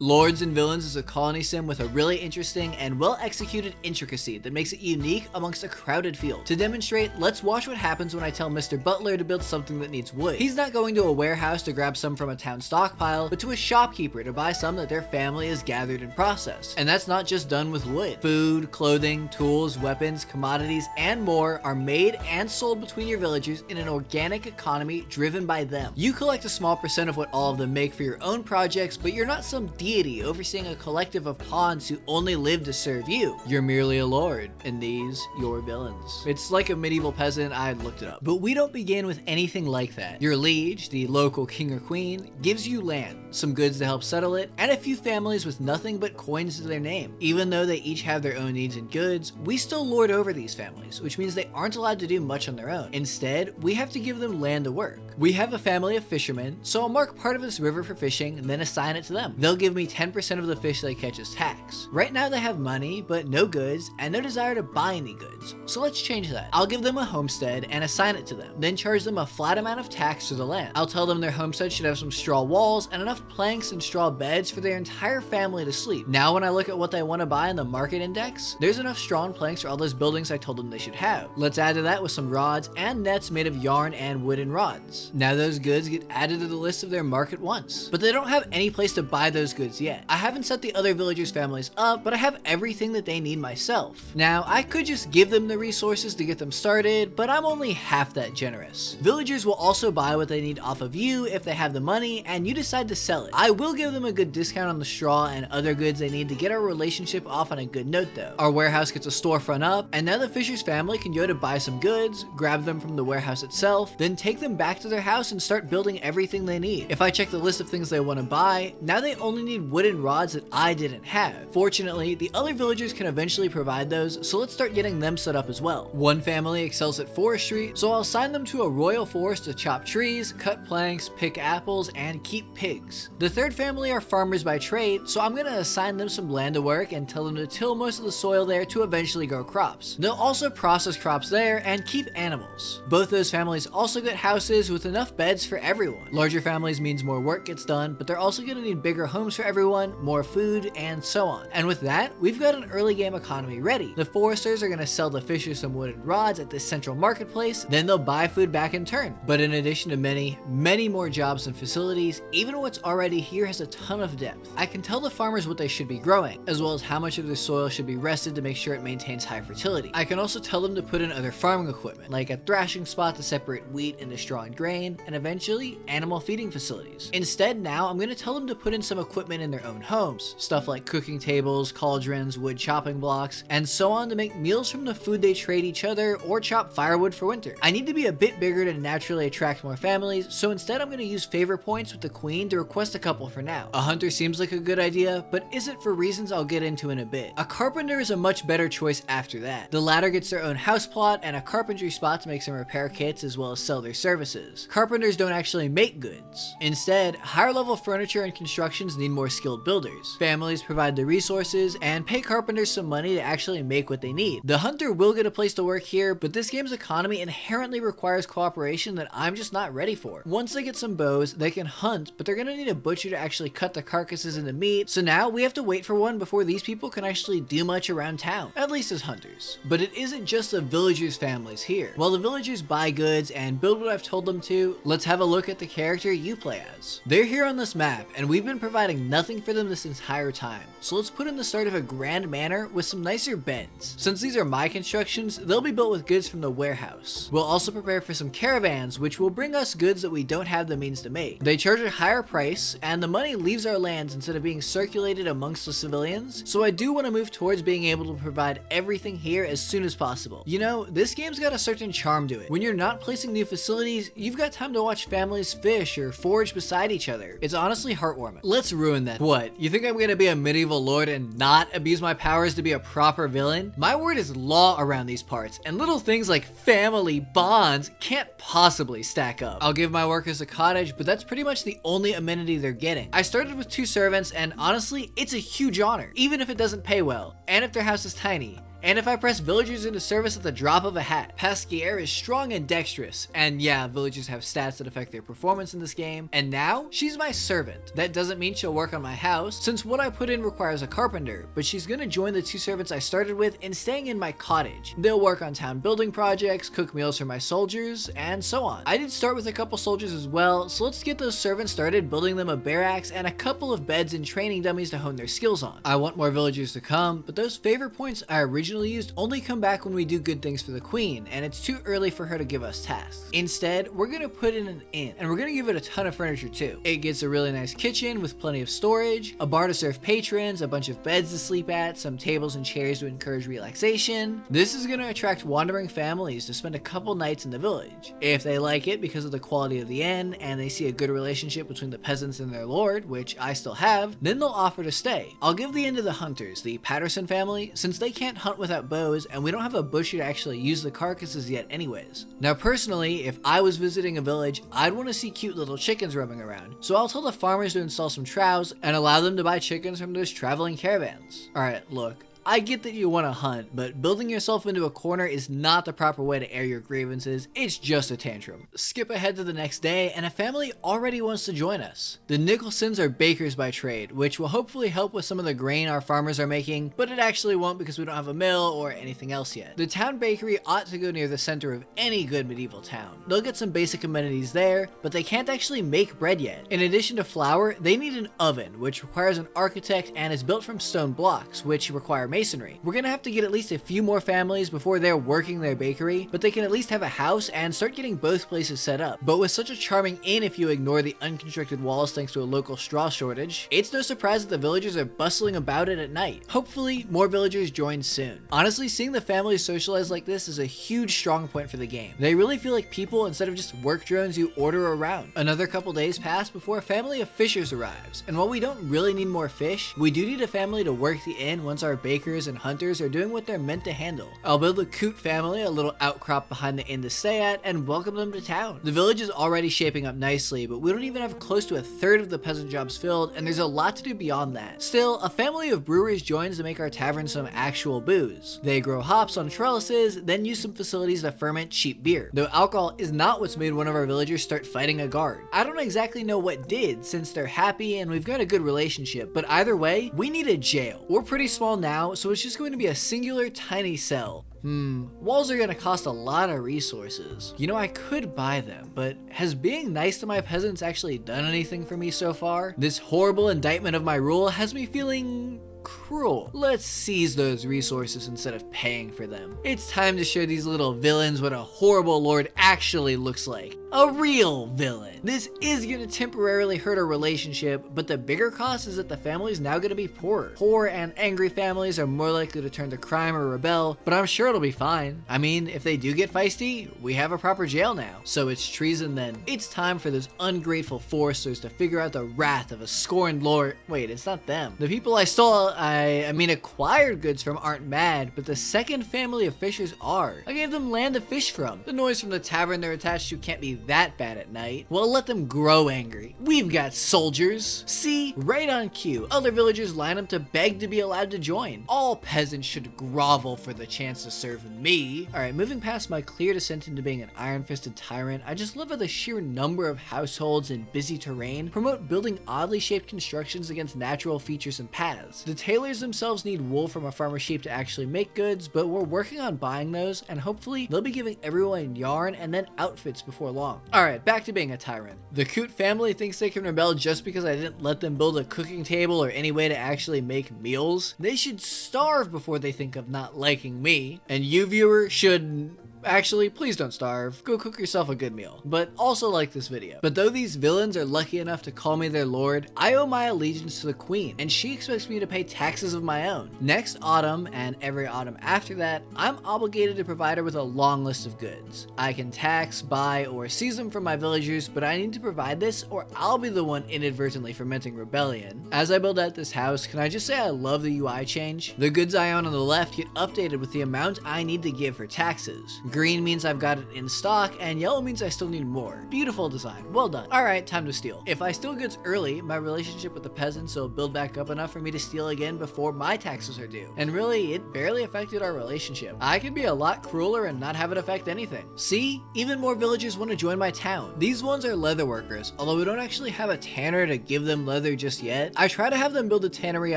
Lords and Villains is a colony sim with a really interesting and well-executed intricacy that makes it unique amongst a crowded field. To demonstrate, let's watch what happens when I tell Mr. Butler to build something that needs wood. He's not going to a warehouse to grab some from a town stockpile, but to a shopkeeper to buy some that their family has gathered and processed. And that's not just done with wood. Food, clothing, tools, weapons, commodities, and more are made and sold between your villagers in an organic economy driven by them. You collect a small percent of what all of them make for your own projects, but you're not some deity overseeing a collective of pawns who only live to serve you. You're merely a lord, and these your villains. It's like a medieval peasant. I looked it up. But we don't begin with anything like that. Your liege, the local king or queen, gives you land, some goods to help settle it, and a few families with nothing but coins to their name. Even though they each have their own needs and goods, we still lord over these families, which means they aren't allowed to do much on their own. Instead, we have to give them land to work. We have a family of fishermen, so I'll mark part of this river for fishing and then assign it to them. They'll give me 10% of the fish they catch as tax. Right now they have money, but no goods, and no desire to buy any goods. So let's change that. I'll give them a homestead and assign it to them, then charge them a flat amount of tax for the land. I'll tell them their homestead should have some straw walls and enough planks and straw beds for their entire family to sleep. Now when I look at what they want to buy in the market index, there's enough straw and planks for all those buildings I told them they should have. Let's add to that with some rods and nets made of yarn and wooden rods. Now those goods get added to the list of their market wants, but they don't have any place to buy those goods yet. I haven't set the other villagers' families up, but I have everything that they need myself. Now, I could just give them the resources to get them started, but I'm only half that generous. Villagers will also buy what they need off of you if they have the money and you decide to sell it. I will give them a good discount on the straw and other goods they need to get our relationship off on a good note though. Our warehouse gets a storefront up, and now the fisher's family can go to buy some goods, grab them from the warehouse itself, then take them back to their house and start building everything they need. If I check the list of things they want to buy, now they only need wooden rods that I didn't have. Fortunately, the other villagers can eventually provide those, so let's start getting them set up as well. One family excels at forestry, so I'll assign them to a royal forest to chop trees, cut planks, pick apples, and keep pigs. The third family are farmers by trade, so I'm going to assign them some land to work and tell them to till most of the soil there to eventually grow crops. They'll also process crops there and keep animals. Both those families also get houses with enough beds for everyone. Larger families means more work gets done, but they're also going to need bigger homes for everyone, more food, and so on. And with that, we've got an early game economy ready. The foresters are going to sell the fishers some wooden rods at this central marketplace, then they'll buy food back in turn. But in addition to many more jobs and facilities, even what's already here has a ton of depth. I can tell the farmers what they should be growing, as well as how much of their soil should be rested to make sure it maintains high fertility. I can also tell them to put in other farming equipment, like a thrashing spot to separate wheat into straw and grain, and eventually animal feeding facilities. Instead, now I'm going to tell them to put in some equipment in their own homes, stuff like cooking tables, cauldrons, wood chopping blocks, and so on to make meals from the food they trade each other or chop firewood for winter. I need to be a bit bigger to naturally attract more families, so instead I'm going to use favor points with the queen to request a couple for now. A hunter seems like a good idea, but isn't for reasons I'll get into in a bit. A carpenter is a much better choice after that. The latter gets their own house plot and a carpentry spot to make some repair kits as well as sell their services. Carpenters don't actually make goods. Instead, higher level furniture and constructions need more skilled builders. Families provide the resources and pay carpenters some money to actually make what they need. The hunter will get a place to work here, but this game's economy inherently requires cooperation that I'm just not ready for. Once they get some bows, they can hunt, but they're gonna need a butcher to actually cut the carcasses into meat, so now we have to wait for one before these people can actually do much around town, at least as hunters. But it isn't just the villagers' families here. While the villagers buy goods and build what I've told them to, let's have a look at the character you play as. They're here on this map, and we've been providing nothing for them this entire time, so let's put in the start of a grand manor with some nicer beds. Since these are my constructions, they'll be built with goods from the warehouse. We'll also prepare for some caravans, which will bring us goods that we don't have the means to make. They charge a higher price, and the money leaves our lands instead of being circulated amongst the civilians, so I do want to move towards being able to provide everything here as soon as possible. You know, this game's got a certain charm to it. When you're not placing new facilities, you've got time to watch families fish or forage beside each other. It's honestly heartwarming. Let's ruin that. What, you think I'm gonna be a medieval lord and not abuse my powers to be a proper villain? My word is law around these parts, and little things like family bonds can't possibly stack up. I'll give my workers a cottage, but that's pretty much the only amenity they're getting. I started with 2 servants, and honestly, it's a huge honor, even if it doesn't pay well, and if their house is tiny. And if I press villagers into service at the drop of a hat, Pasquier is strong and dexterous, and yeah, villagers have stats that affect their performance in this game, and now she's my servant. That doesn't mean she'll work on my house, since what I put in requires a carpenter, but she's gonna join the 2 servants I started with in staying in my cottage. They'll work on town building projects, cook meals for my soldiers, and so on. I did start with a couple soldiers as well, so let's get those servants started building them a barracks and a couple of beds and training dummies to hone their skills on. I want more villagers to come, but those favor points I originally used only come back when we do good things for the queen, and it's too early for her to give us tasks. Instead, we're gonna put in an inn, and we're gonna give it a ton of furniture too. It gets a really nice kitchen with plenty of storage, a bar to serve patrons, a bunch of beds to sleep at, some tables and chairs to encourage relaxation. This is gonna attract wandering families to spend a couple nights in the village. If they like it because of the quality of the inn, and they see a good relationship between the peasants and their lord, which I still have, then they'll offer to stay. I'll give the inn to the hunters, the Patterson family, since they can't hunt without bows, and we don't have a butcher to actually use the carcasses yet anyways. Now personally, if I was visiting a village, I'd want to see cute little chickens roaming around, so I'll tell the farmers to install some troughs and allow them to buy chickens from those traveling caravans. Alright, look. I get that you want to hunt, but building yourself into a corner is not the proper way to air your grievances, it's just a tantrum. Skip ahead to the next day, and a family already wants to join us. The Nicholsons are bakers by trade, which will hopefully help with some of the grain our farmers are making, but it actually won't because we don't have a mill or anything else yet. The town bakery ought to go near the center of any good medieval town. They'll get some basic amenities there, but they can't actually make bread yet. In addition to flour, they need an oven, which requires an architect and is built from stone blocks, which require masonry. We're gonna have to get at least a few more families before they're working their bakery, but they can at least have a house and start getting both places set up. But with such a charming inn, if you ignore the unconstructed walls thanks to a local straw shortage, it's no surprise that the villagers are bustling about it at night. Hopefully, more villagers join soon. Honestly, seeing the families socialize like this is a huge strong point for the game. They really feel like people instead of just work drones you order around. Another couple days pass before a family of fishers arrives, and while we don't really need more fish, we do need a family to work the inn once our bakers and hunters are doing what they're meant to handle. I'll build the Coot family a little outcrop behind the inn to stay at and welcome them to town. The village is already shaping up nicely, but we don't even have close to a third of the peasant jobs filled, and there's a lot to do beyond that. Still, a family of brewers joins to make our tavern some actual booze. They grow hops on trellises, then use some facilities to ferment cheap beer. Though alcohol is not what's made one of our villagers start fighting a guard. I don't exactly know what did, since they're happy and we've got a good relationship, but either way, we need a jail. We're pretty small now, so it's just going to be a singular tiny cell. Walls are gonna cost a lot of resources. You know, I could buy them, but has being nice to my peasants actually done anything for me so far? This horrible indictment of my rule has me feeling cruel. Let's seize those resources instead of paying for them. It's time to show these little villains what a horrible lord actually looks like. A real villain. This is gonna temporarily hurt our relationship, but the bigger cost is that the family's now gonna be poorer. Poor and angry families are more likely to turn to crime or rebel, but I'm sure it'll be fine. I mean, if they do get feisty, we have a proper jail now. So it's treason then. It's time for those ungrateful foresters to figure out the wrath of a scorned lord. Wait, it's not them. The people I stole, I mean acquired goods from aren't mad, but the second family of fishers are. I gave them land to fish from. The noise from the tavern they're attached to can't be that bad at night. Well, let them grow angry. We've got soldiers. See, right on cue, other villagers line up to beg to be allowed to join. All peasants should grovel for the chance to serve me. Alright, moving past my clear descent into being an iron-fisted tyrant, I just love how the sheer number of households and busy terrain promote building oddly shaped constructions against natural features and paths. The tailors themselves need wool from a farmer's sheep to actually make goods, but we're working on buying those, and hopefully they'll be giving everyone yarn and then outfits before long. Alright, back to being a tyrant. The Coot family thinks they can rebel just because I didn't let them build a cooking table or any way to actually make meals. They should starve before they think of not liking me. And you, viewer, should... Actually, please don't starve. Go cook yourself a good meal. But also like this video. But though these villains are lucky enough to call me their lord, I owe my allegiance to the queen, and she expects me to pay taxes of my own. Next autumn, and every autumn after that, I'm obligated to provide her with a long list of goods. I can tax, buy, or seize them from my villagers, but I need to provide this or I'll be the one inadvertently fomenting rebellion. As I build out this house, can I just say I love the UI change? The goods I own on the left get updated with the amount I need to give for taxes. Green means I've got it in stock, and yellow means I still need more. Beautiful design, well done. Alright, time to steal. If I steal goods early, my relationship with the peasants will build back up enough for me to steal again before my taxes are due. And really, it barely affected our relationship. I could be a lot crueler and not have it affect anything. See? Even more villagers want to join my town. These ones are leather workers, although we don't actually have a tanner to give them leather just yet. I try to have them build a tannery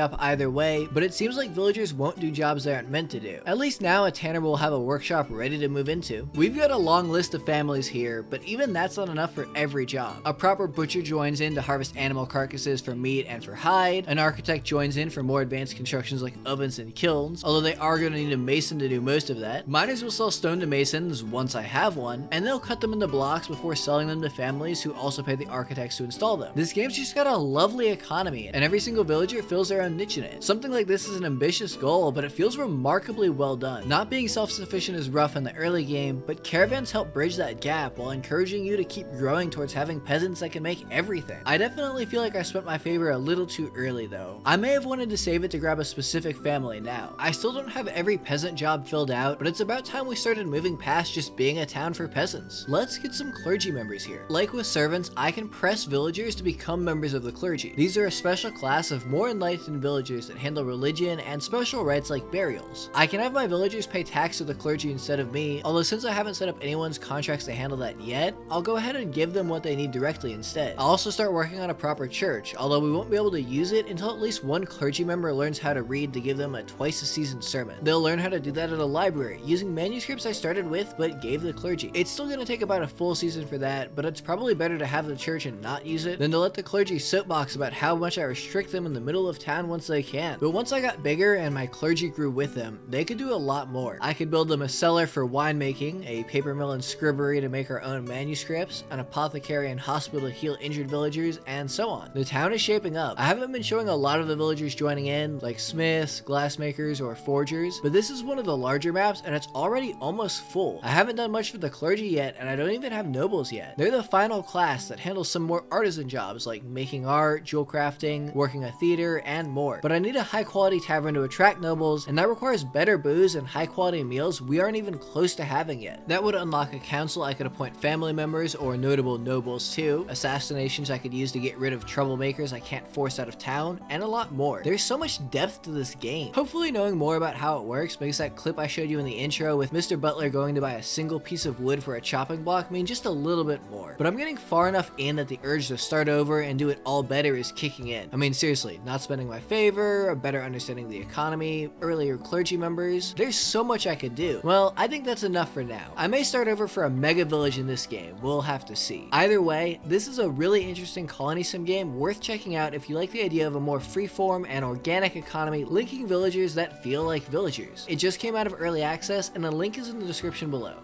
up either way, but it seems like villagers won't do jobs they aren't meant to do. At least now a tanner will have a workshop ready to move into. We've got a long list of families here, but even that's not enough for every job. A proper butcher joins in to harvest animal carcasses for meat and for hide. An architect joins in for more advanced constructions like ovens and kilns, although they are going to need a mason to do most of that. Miners will sell stone to masons once I have one, and they'll cut them into blocks before selling them to families who also pay the architects to install them. This game's just got a lovely economy, and every single villager fills their own niche in it. Something like this is an ambitious goal, but it feels remarkably well done. Not being self-sufficient is rough in the early game, but caravans help bridge that gap while encouraging you to keep growing towards having peasants that can make everything. I definitely feel like I spent my favor a little too early though. I may have wanted to save it to grab a specific family now. I still don't have every peasant job filled out, but it's about time we started moving past just being a town for peasants. Let's get some clergy members here. Like with servants, I can press villagers to become members of the clergy. These are a special class of more enlightened villagers that handle religion and special rites like burials. I can have my villagers pay tax to the clergy instead of me, although since I haven't set up anyone's contracts to handle that yet, I'll go ahead and give them what they need directly instead. I'll also start working on a proper church, although we won't be able to use it until at least one clergy member learns how to read to give them a twice-a-season sermon. They'll learn how to do that at a library, using manuscripts I started with but gave the clergy. It's still going to take about a full season for that, but it's probably better to have the church and not use it than to let the clergy soapbox about how much I restrict them in the middle of town once they can. But once I got bigger and my clergy grew with them, they could do a lot more. I could build them a cellar for winemaking, a paper mill and scribbery to make our own manuscripts, an apothecary and hospital to heal injured villagers, and so on. The town is shaping up. I haven't been showing a lot of the villagers joining in, like smiths, glassmakers, or forgers, but this is one of the larger maps and it's already almost full. I haven't done much for the clergy yet, and I don't even have nobles yet. They're the final class that handles some more artisan jobs like making art, jewel crafting, working a theater, and more. But I need a high quality tavern to attract nobles, and that requires better booze and high quality meals we aren't even close to having yet. That would unlock a council I could appoint family members or notable nobles to, assassinations I could use to get rid of troublemakers I can't force out of town, and a lot more. There's so much depth to this game. Hopefully knowing more about how it works makes that clip I showed you in the intro with Mr. Butler going to buy a single piece of wood for a chopping block mean just a little bit more. But I'm getting far enough in that the urge to start over and do it all better is kicking in. I mean seriously, not spending my favor, a better understanding the economy, earlier clergy members. There's so much I could do. Well, I think that's enough for now. I may start over for a mega village in this game. We'll have to see. Either way, this is a really interesting colony sim game worth checking out if you like the idea of a more freeform and organic economy linking villagers that feel like villagers. It just came out of early access and the link is in the description below.